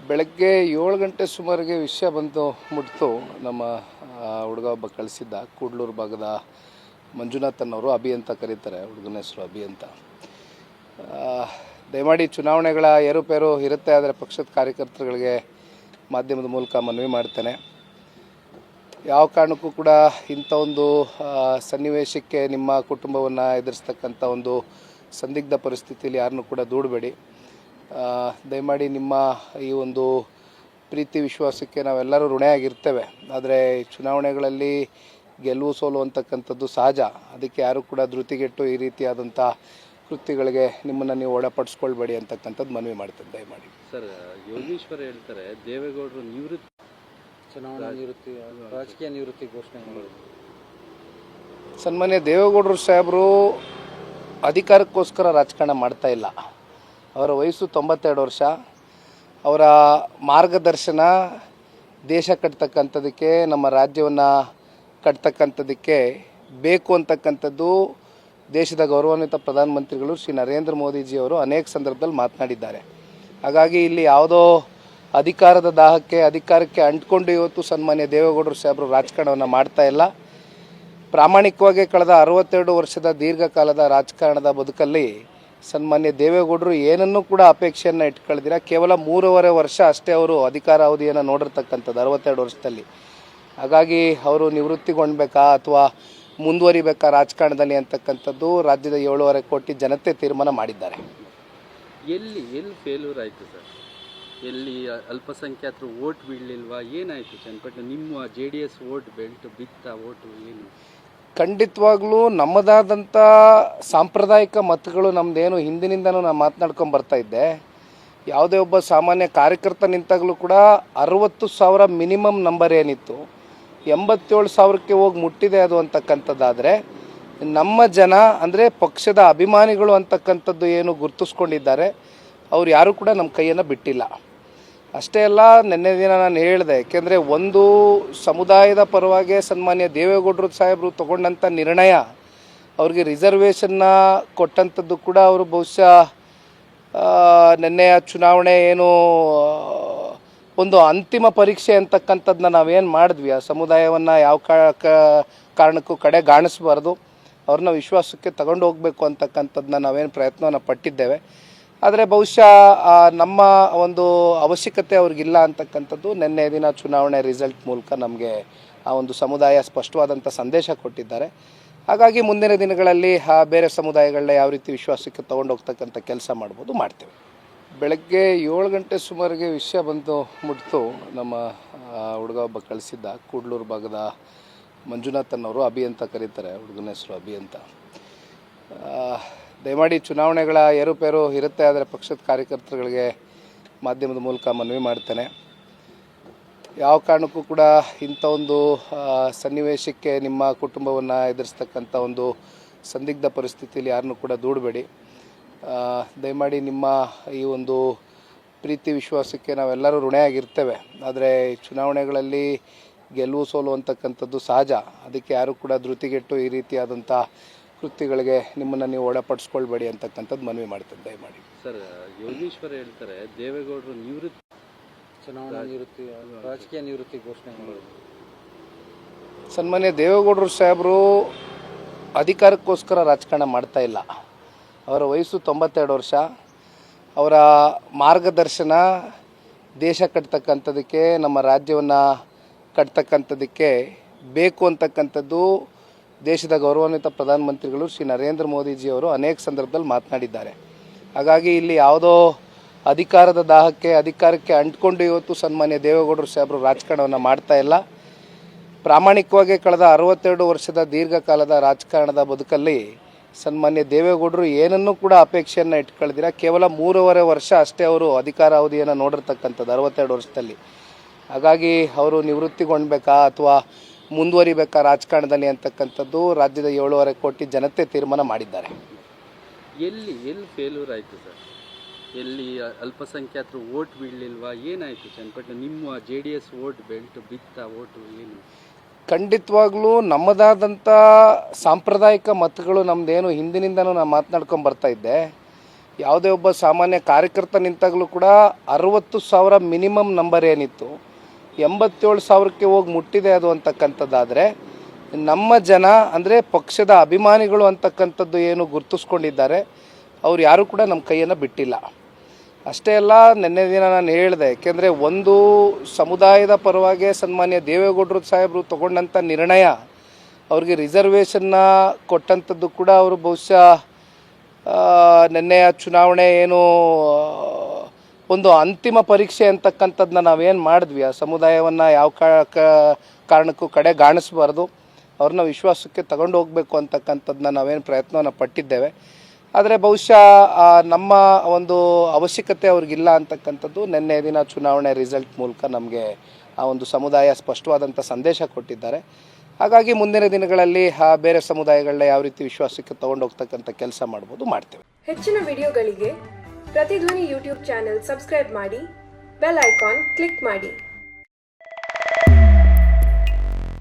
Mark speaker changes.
Speaker 1: ಬೆಳಗ್ಗೆ 7 ಗಂಟೆ ಸುಮಾರಿಗೆ ವಿಷಯ ಬಂದು ಮುಟ್ಟಿತು. ನಮ್ಮ ಹುಡುಗ ಒಬ್ಬ ಕಳಿಸಿದ್ದ, ಕೂಡ್ಲೂರು ಭಾಗದ ಮಂಜುನಾಥ್ ಅನ್ನೋರು, ಅಭಿ ಅಂತ ಕರೀತಾರೆ, ಹುಡುಗನ ಹೆಸರು ಅಭಿ ಅಂತ. ದಯಮಾಡಿ ಚುನಾವಣೆಗಳ ಏರುಪೇರು ಇರುತ್ತೆ, ಆದರೆ ಪಕ್ಷದ ಕಾರ್ಯಕರ್ತರುಗಳಿಗೆ ಮಾಧ್ಯಮದ ಮೂಲಕ ಮನವಿ ಮಾಡ್ತೇನೆ, ಯಾವ ಕಾರಣಕ್ಕೂ ಕೂಡ ಇಂಥ ಒಂದು ಸನ್ನಿವೇಶಕ್ಕೆ ನಿಮ್ಮ ಕುಟುಂಬವನ್ನು ಎದುರಿಸ್ತಕ್ಕಂಥ ಒಂದು ಸಂದಿಗ್ಧ ಪರಿಸ್ಥಿತಿಯಲ್ಲಿ ಯಾರನ್ನೂ ಕೂಡ ದೂಡಬೇಡಿ. ದಯಮಾಡಿ ನಿಮ್ಮ ಈ ಒಂದು ಪ್ರೀತಿ ವಿಶ್ವಾಸಕ್ಕೆ ನಾವೆಲ್ಲರೂ ಋಣಿಯಾಗಿರ್ತೇವೆ. ಆದರೆ ಚುನಾವಣೆಗಳಲ್ಲಿ ಗೆಲುವು ಸೋಲು ಅಂತಕ್ಕಂಥದ್ದು ಸಹಜ. ಅದಕ್ಕೆ ಯಾರೂ ಕೂಡ ಧೃತಿಗೆಟ್ಟು ಈ ರೀತಿಯಾದಂಥ ಕೃತ್ಯಗಳಿಗೆ ನಿಮ್ಮನ್ನು ನೀವು ಒಳಪಡಿಸ್ಕೊಳ್ಬೇಡಿ ಅಂತಕ್ಕಂಥದ್ದು ಮನವಿ ಮಾಡ್ತೇನೆ. ದಯಮಾಡಿ
Speaker 2: ಸರ್, ಯೋಗೇಶ್ವರ್ ಹೇಳ್ತಾರೆ ದೇವೇಗೌಡರು ನಿವೃತ್ತಿ, ಚುನಾವಣಾ ನಿವೃತ್ತಿ, ರಾಜಕೀಯ ನಿವೃತ್ತಿ ಘೋಷಣೆ ಮಾಡೋದು.
Speaker 1: ಸನ್ಮಾನ್ಯ ದೇವೇಗೌಡರು ಸಾಹೇಬರು ಅಧಿಕಾರಕ್ಕೋಸ್ಕರ ರಾಜಕಾರಣ ಮಾಡ್ತಾ ಇಲ್ಲ. ಅವರ ವಯಸ್ಸು 92 ವರ್ಷ. ಅವರ ಮಾರ್ಗದರ್ಶನ ದೇಶ ಕಟ್ತಕ್ಕಂಥದ್ದಕ್ಕೆ, ನಮ್ಮ ರಾಜ್ಯವನ್ನು ಕಟ್ತಕ್ಕಂಥದ್ದಕ್ಕೆ ಬೇಕು ಅಂತಕ್ಕಂಥದ್ದು ದೇಶದ ಗೌರವಾನ್ವಿತ ಪ್ರಧಾನಮಂತ್ರಿಗಳು ಶ್ರೀ ನರೇಂದ್ರ ಮೋದಿಜಿಯವರು ಅನೇಕ ಸಂದರ್ಭದಲ್ಲಿ ಮಾತನಾಡಿದ್ದಾರೆ. ಹಾಗಾಗಿ ಇಲ್ಲಿ ಯಾವುದೋ ಅಧಿಕಾರದ ದಾಹಕ್ಕೆ, ಅಧಿಕಾರಕ್ಕೆ ಅಂಟ್ಕೊಂಡು ಇವತ್ತು ಸನ್ಮಾನ್ಯ ದೇವೇಗೌಡರು ಸಾಹೇಬರು ರಾಜಕಾರಣವನ್ನು ಮಾಡ್ತಾ ಇಲ್ಲ. ಪ್ರಾಮಾಣಿಕವಾಗಿ ಕಳೆದ 62 ವರ್ಷದ ದೀರ್ಘಕಾಲದ ರಾಜಕಾರಣದ ಬದುಕಲ್ಲಿ ಸನ್ಮಾನ್ಯ ದೇವೇಗೌಡರು ಏನನ್ನೂ ಕೂಡ ಅಪೇಕ್ಷೆಯನ್ನು ಇಟ್ಕೊಳ್ದಿರ ಕೇವಲ 3.5 ವರ್ಷ ಅಷ್ಟೇ ಅವರು ಅಧಿಕಾರಾವಧಿಯನ್ನು ನೋಡಿರ್ತಕ್ಕಂಥದ್ದು 62 ವರ್ಷದಲ್ಲಿ. ಹಾಗಾಗಿ ಅವರು ನಿವೃತ್ತಿಗೊಳ್ಬೇಕಾ ಅಥವಾ ಮುಂದುವರಿಬೇಕಾ ರಾಜಕಾರಣದಲ್ಲಿ ಅಂತಕ್ಕಂಥದ್ದು ರಾಜ್ಯದ 7.5 ಕೋಟಿ ಜನತೆ ತೀರ್ಮಾನ ಮಾಡಿದ್ದಾರೆ.
Speaker 2: ಎಲ್ಲಿ ಫೇಲ್ಯೂರ್ ಆಯಿತು ಸರ್? ಎಲ್ಲಿ ಅಲ್ಪಸಂಖ್ಯಾತರು ಓಟ್ ಬೀಳಲಿಲ್ವಾ? ಏನಾಯಿತು ಚನ್ನಪಟ್ಟಣ? ನಿಮ್ಮ JDS ಓಟ್ ಬೆಲ್ಟ್ ಬಿತ್ತ ಓಟು ಏನು?
Speaker 1: ಖಂಡಿತವಾಗ್ಲೂ ನಮ್ಮದಾದಂಥ ಸಾಂಪ್ರದಾಯಿಕ ಮತಗಳು ನಮ್ಮದೇನು ಹಿಂದಿನಿಂದನೂ ನಾನು ಮಾತನಾಡ್ಕೊಂಡು ಬರ್ತಾ ಇದ್ದೆ. ಯಾವುದೇ ಒಬ್ಬ ಸಾಮಾನ್ಯ ಕಾರ್ಯಕರ್ತ ನಿಂತಾಗಲೂ ಕೂಡ 60,000 ಮಿನಿಮಮ್ ನಂಬರ್ ಏನಿತ್ತು 87,000ಕ್ಕೆ ಹೋಗಿ ಮುಟ್ಟಿದೆ ಅದು ಅಂತಕ್ಕಂಥದ್ದಾದರೆ, ನಮ್ಮ ಜನ ಅಂದರೆ ಪಕ್ಷದ ಅಭಿಮಾನಿಗಳು ಅಂತಕ್ಕಂಥದ್ದು ಏನು ಗುರುತಿಸ್ಕೊಂಡಿದ್ದಾರೆ ಅವ್ರು ಯಾರೂ ಕೂಡ ನಮ್ಮ ಕೈಯನ್ನು ಬಿಟ್ಟಿಲ್ಲ. ಅಷ್ಟೇ ಅಲ್ಲ, ನಿನ್ನೆ ದಿನ ನಾನು ಹೇಳಿದೆ, ಏಕೆಂದರೆ ಒಂದು ಸಮುದಾಯದ ಪರವಾಗಿ ಸನ್ಮಾನ್ಯ ದೇವೇಗೌಡರು ಸಾಹೇಬರು ತಗೊಂಡಂಥ ನಿರ್ಣಯ, ಅವ್ರಿಗೆ ರಿಸರ್ವೇಷನ್ನ ಕೊಟ್ಟಂಥದ್ದು ಕೂಡ ಅವರು ಬಹುಶಃ ನಿನ್ನೆಯ ಚುನಾವಣೆ ಏನು ಒಂದು ಅಂತಿಮ ಪರೀಕ್ಷೆ ಅಂತಕ್ಕಂಥದ್ದನ್ನ ನಾವೇನು ಮಾಡಿದ್ವಿ, ಆ ಸಮುದಾಯವನ್ನು ಯಾವ ಕಾರಣಕ್ಕೂ ಕಡೆಗಾಣಿಸಬಾರ್ದು, ಅವ್ರನ್ನ ವಿಶ್ವಾಸಕ್ಕೆ ತಗೊಂಡು ಹೋಗಬೇಕು ಅಂತಕ್ಕಂಥದ್ದನ್ನ ನಾವೇನು ಪ್ರಯತ್ನವನ್ನು ಪಟ್ಟಿದ್ದೇವೆ. ಆದರೆ ಬಹುಶಃ ನಮ್ಮ ಒಂದು ಅವಶ್ಯಕತೆ ಅವ್ರಿಗಿಲ್ಲ ಅಂತಕ್ಕಂಥದ್ದು ನಿನ್ನೆ ದಿನ ಚುನಾವಣೆ ರಿಸಲ್ಟ್ ಮೂಲಕ ನಮಗೆ ಆ ಒಂದು ಸಮುದಾಯ ಸ್ಪಷ್ಟವಾದಂಥ ಸಂದೇಶ ಕೊಟ್ಟಿದ್ದಾರೆ. ಹಾಗಾಗಿ ಮುಂದಿನ ದಿನಗಳಲ್ಲಿ ಬೇರೆ ಸಮುದಾಯಗಳನ್ನ ಯಾವ ರೀತಿ ವಿಶ್ವಾಸಕ್ಕೆ ತೊಗೊಂಡೋಗ್ತಕ್ಕಂಥ ಕೆಲಸ ಮಾಡ್ತೇವೆ. ಬೆಳಗ್ಗೆ 7 ಗಂಟೆ ಸುಮಾರಿಗೆ ವಿಷಯ ಬಂದು ಮುಟ್ಟಿತು. ನಮ್ಮ ಹುಡುಗ ಒಬ್ಬ ಕಳಿಸಿದ್ದ, ಕೂಡ್ಲೂರು ಭಾಗದ ಮಂಜುನಾಥ್ ಅನ್ನೋರು, ಅಭಿ ಅಂತ ಕರೀತಾರೆ, ಹುಡುಗನ ಹೆಸರು ಅಭಿ ಅಂತ. ದಯಮಾಡಿ ಚುನಾವಣೆಗಳ ಏರುಪೇರು ಇರುತ್ತೆ, ಆದರೆ ಪಕ್ಷದ ಕಾರ್ಯಕರ್ತರುಗಳಿಗೆ ಮಾಧ್ಯಮದ ಮೂಲಕ ಮನವಿ ಮಾಡ್ತೇನೆ, ಯಾವ ಕಾರಣಕ್ಕೂ ಕೂಡ ಇಂಥ ಒಂದು ಸನ್ನಿವೇಶಕ್ಕೆ ನಿಮ್ಮ ಕುಟುಂಬವನ್ನು ಎದುರಿಸ್ತಕ್ಕಂಥ ಒಂದು ಸಂದಿಗ್ಧ ಪರಿಸ್ಥಿತಿಯಲ್ಲಿ ಯಾರನ್ನೂ ಕೂಡ ದೂಡಬೇಡಿ. ದಯಮಾಡಿ ನಿಮ್ಮ ಈ ಒಂದು ಪ್ರೀತಿ ವಿಶ್ವಾಸಕ್ಕೆ ನಾವೆಲ್ಲರೂ ಋಣಿಯಾಗಿರ್ತೇವೆ. ಆದರೆ ಚುನಾವಣೆಗಳಲ್ಲಿ ಗೆಲುವು ಸೋಲು ಅಂತಕ್ಕಂಥದ್ದು ಸಹಜ. ಅದಕ್ಕೆ ಯಾರೂ ಕೂಡ ಧೃತಿಗೆಟ್ಟು ಈ ರೀತಿಯಾದಂಥ ಕೃತ್ಯಗಳಿಗೆ ನಿಮ್ಮನ್ನು ನೀವು ಒಳಪಡಿಸ್ಕೊಳ್ಬೇಡಿ ಅಂತಕ್ಕಂಥದ್ದು ಮನವಿ ಮಾಡ್ತೇನೆ. ದಯಮಾಡಿ
Speaker 2: ಸರ್, ಯೋಗೇಶ್ವರ್ ಹೇಳ್ತಾರೆ ದೇವೇಗೌಡರು ನಿವೃತ್ತಿ, ಚುನಾವಣಾ ನಿವೃತ್ತಿ, ರಾಜಕೀಯ ನಿವೃತ್ತಿ ಘೋಷಣೆ ಮಾಡೋದು.
Speaker 1: ಸನ್ಮಾನ್ಯ ದೇವೇಗೌಡರು ಸಾಹೇಬರು ಅಧಿಕಾರಕ್ಕೋಸ್ಕರ ರಾಜಕಾರಣ ಮಾಡ್ತಾ ಇಲ್ಲ. ಅವರ ವಯಸ್ಸು 92 ವರ್ಷ. ಅವರ ಮಾರ್ಗದರ್ಶನ ದೇಶ ಕಟ್ತಕ್ಕಂಥದ್ದಕ್ಕೆ, ನಮ್ಮ ರಾಜ್ಯವನ್ನು ಕಟ್ತಕ್ಕಂಥದ್ದಕ್ಕೆ ಬೇಕು ಅಂತಕ್ಕಂಥದ್ದು ದೇಶದ ಗೌರವಾನ್ವಿತ ಪ್ರಧಾನಮಂತ್ರಿಗಳು ಶ್ರೀ ನರೇಂದ್ರ ಮೋದಿಜಿಯವರು ಅನೇಕ ಸಂದರ್ಭದಲ್ಲಿ ಮಾತನಾಡಿದ್ದಾರೆ. ಹಾಗಾಗಿ ಇಲ್ಲಿ ಯಾವುದೋ ಅಧಿಕಾರದ ದಾಹಕ್ಕೆ, ಅಧಿಕಾರಕ್ಕೆ ಅಂಟ್ಕೊಂಡು ಇವತ್ತು ಸನ್ಮಾನ್ಯ ದೇವೇಗೌಡರು ಸಾಹೇಬರು ರಾಜಕಾರಣವನ್ನು ಮಾಡ್ತಾ ಇಲ್ಲ. ಪ್ರಾಮಾಣಿಕವಾಗಿ ಕಳೆದ 62 ವರ್ಷದ ದೀರ್ಘಕಾಲದ ರಾಜಕಾರಣದ ಬದುಕಲ್ಲಿ ಸನ್ಮಾನ್ಯ ದೇವೇಗೌಡರು ಏನನ್ನೂ ಕೂಡ ಅಪೇಕ್ಷೆಯನ್ನು ಇಟ್ಕೊಳ್ದಿರ ಕೇವಲ 3.5 ವರ್ಷ ಅಷ್ಟೇ ಅವರು ಅಧಿಕಾರಾವಧಿಯನ್ನು ನೋಡಿರ್ತಕ್ಕಂಥದ್ದು 62 ವರ್ಷದಲ್ಲಿ. ಹಾಗಾಗಿ ಅವರು ನಿವೃತ್ತಿಗೊಳ್ಬೇಕಾ ಅಥವಾ ಮುಂದುವರಿಬೇಕಾ ರಾಜಕಾರಣದಲ್ಲಿ ಅಂತಕ್ಕಂಥದ್ದು ರಾಜ್ಯದ 7.5 ಕೋಟಿ ಜನತೆ ತೀರ್ಮಾನ ಮಾಡಿದ್ದಾರೆ.
Speaker 2: ಎಲ್ಲಿ ಫೇಲ್ಯೂರ್ ಆಯಿತು ಸರ್? ಎಲ್ಲಿ ಅಲ್ಪಸಂಖ್ಯಾತರು ಓಟ್ ಬೀಳಲಿಲ್ವಾ? ಏನಾಯಿತು ಚನ್ನಪಟ್ಟಣ? ನಿಮ್ಮ JDS ಓಟ್ ಬೆಲ್ಟ್ ಬಿತ್ತ ಓಟು ಏನು?
Speaker 1: ಖಂಡಿತವಾಗ್ಲೂ ನಮ್ಮದಾದಂಥ ಸಾಂಪ್ರದಾಯಿಕ ಮತಗಳು ನಮ್ಮದೇನು ಹಿಂದಿನಿಂದನೂ ನಾನು ಮಾತನಾಡ್ಕೊಂಡು ಬರ್ತಾ ಇದ್ದೆ. ಯಾವುದೇ ಒಬ್ಬ ಸಾಮಾನ್ಯ ಕಾರ್ಯಕರ್ತ ನಿಂತಾಗಲೂ ಕೂಡ 60,000 ಮಿನಿಮಮ್ ನಂಬರ್ ಏನಿತ್ತು 87,000ಕ್ಕೆ ಹೋಗಿ ಮುಟ್ಟಿದೆ ಅದು ಅಂತಕ್ಕಂಥದ್ದಾದರೆ ನಮ್ಮ ಜನ ಅಂದರೆ ಪಕ್ಷದ ಅಭಿಮಾನಿಗಳು ಅಂತಕ್ಕಂಥದ್ದು ಏನು ಗುರುತಿಸ್ಕೊಂಡಿದ್ದಾರೆ ಅವ್ರು ಯಾರೂ ಕೂಡ ನಮ್ಮ ಕೈಯನ್ನು ಬಿಟ್ಟಿಲ್ಲ. ಅಷ್ಟೇ ಅಲ್ಲ, ನಿನ್ನೆ ದಿನ ನಾನು ಹೇಳಿದೆ, ಏಕೆಂದರೆ ಒಂದು ಸಮುದಾಯದ ಪರವಾಗಿ ಸನ್ಮಾನ್ಯ ದೇವೇಗೌಡರು ಸಾಹೇಬರು ತಗೊಂಡಂಥ ನಿರ್ಣಯ, ಅವ್ರಿಗೆ ರಿಸರ್ವೇಷನ್ನ ಕೊಟ್ಟಂಥದ್ದು ಕೂಡ ಅವರು ಬಹುಶಃ ನಿನ್ನೆಯ ಚುನಾವಣೆ ಏನು ಒಂದು ಅಂತಿಮ ಪರೀಕ್ಷೆ ಅಂತಕ್ಕಂಥದ್ದನ್ನ ನಾವೇನು ಮಾಡಿದ್ವಿ, ಆ ಸಮುದಾಯವನ್ನು ಯಾವ ಕಾರಣಕ್ಕೂ ಕಡೆಗಾಣಿಸಬಾರ್ದು, ಅವ್ರನ್ನ ವಿಶ್ವಾಸಕ್ಕೆ ತಗೊಂಡು ಹೋಗಬೇಕು ಅಂತಕ್ಕಂಥದ್ದನ್ನ ನಾವೇನು ಪ್ರಯತ್ನವನ್ನು ಪಟ್ಟಿದ್ದೇವೆ. ಆದರೆ ಬಹುಶಃ ನಮ್ಮ ಒಂದು ಅವಶ್ಯಕತೆ ಅವ್ರಿಗಿಲ್ಲ ಅಂತಕ್ಕಂಥದ್ದು ನಿನ್ನೆ ದಿನ ಚುನಾವಣೆ ರಿಸಲ್ಟ್ ಮೂಲಕ ನಮಗೆ ಆ ಒಂದು ಸಮುದಾಯ ಸ್ಪಷ್ಟವಾದಂಥ ಸಂದೇಶ ಕೊಟ್ಟಿದ್ದಾರೆ. ಹಾಗಾಗಿ ಮುಂದಿನ ದಿನಗಳಲ್ಲಿ ಬೇರೆ ಸಮುದಾಯಗಳನ್ನ ಯಾವ ರೀತಿ ವಿಶ್ವಾಸಕ್ಕೆ ತಗೊಂಡು ಹೋಗ್ತಕ್ಕಂಥ ಕೆಲಸ ಮಾಡ್ತೇವೆ.
Speaker 3: ಹೆಚ್ಚಿನ ವಿಡಿಯೋಗಳಿಗೆ ಪ್ರತಿಧ್ವನಿ ಯೂಟ್ಯೂಬ್ ಚಾನೆಲ್ ಸಬ್ಸ್ಕ್ರೈಬ್ ಮಾಡಿ, ಬೆಲ್ ಐಕಾನ್ ಕ್ಲಿಕ್ ಮಾಡಿ.